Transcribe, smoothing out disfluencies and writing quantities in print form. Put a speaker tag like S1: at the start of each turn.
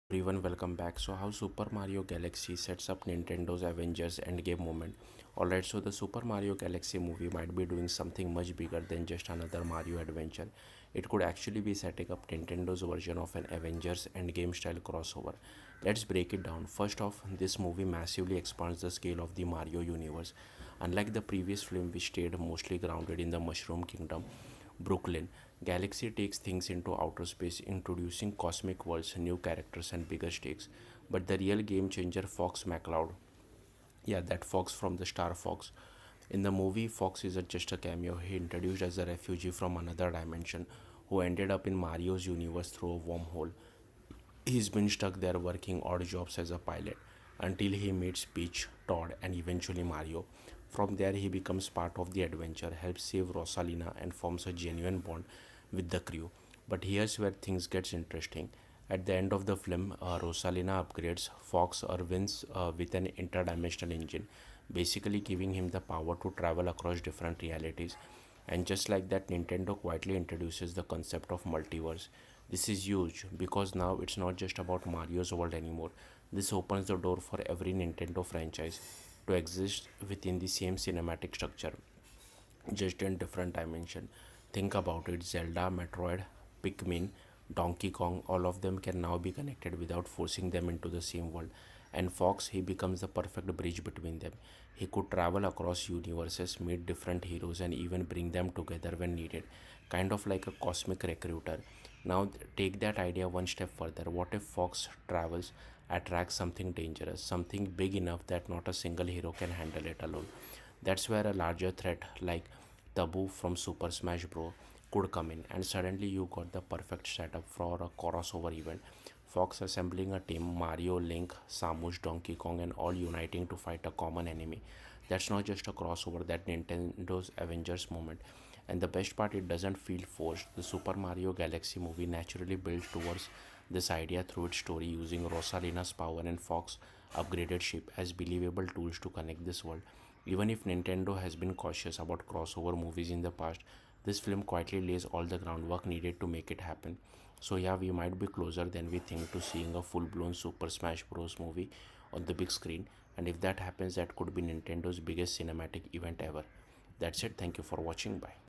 S1: Everyone, welcome back. So, how Super Mario Galaxy sets up Nintendo's Avengers Endgame moment. Alright, so the Super Mario Galaxy movie might be doing something much bigger than just another Mario adventure. It could actually be setting up Nintendo's version of an Avengers Endgame style crossover. Let's break it down. First off, this movie massively expands the scale of the Mario universe. Unlike the previous film, which stayed mostly grounded in the Mushroom Kingdom, Brooklyn. Galaxy takes things into outer space, introducing cosmic worlds, new characters, and bigger stakes. But the real game changer, Fox McCloud, yeah, that Fox from the Star Fox. In the movie, Fox isn't just a cameo, he introduced as a refugee from another dimension who ended up in Mario's universe through a wormhole. He's been stuck there working odd jobs as a pilot until he meets Peach, Todd, and eventually Mario. From there, he becomes part of the adventure, helps save Rosalina, and forms a genuine bond with the crew. But here's where things gets interesting. At the end of the film, Rosalina upgrades Fox Irwin's with an interdimensional engine, basically giving him the power to travel across different realities. And just like that, Nintendo quietly introduces the concept of multiverse. This is huge because now it's not just about Mario's world anymore. This opens the door for every Nintendo franchise to exist within the same cinematic structure, just in different dimension. Think about it, Zelda, Metroid, Pikmin, Donkey Kong, all of them can now be connected without forcing them into the same world. And Fox, he becomes the perfect bridge between them. He could travel across universes, meet different heroes, and even bring them together when needed, kind of like a cosmic recruiter. Now, take that idea one step further. What if Fox travels attracts something dangerous, something big enough that not a single hero can handle it alone? That's where a larger threat like Tabu from Super Smash Bros. Could come in, and suddenly you got the perfect setup for a crossover event. Fox assembling a team, Mario, Link, Samus, Donkey Kong, and all uniting to fight a common enemy. That's not just a crossover, that Nintendo's Avengers moment. And the best part, it doesn't feel forced. The Super Mario Galaxy movie naturally built towards this idea through its story, using Rosalina's power and Fox upgraded ship as believable tools to connect this world. Even if Nintendo has been cautious about crossover movies in the past, this film quietly lays all the groundwork needed to make it happen. So yeah, we might be closer than we think to seeing a full-blown Super Smash Bros. Movie on the big screen, and if that happens, that could be Nintendo's biggest cinematic event ever. That's it. Thank you for watching. Bye.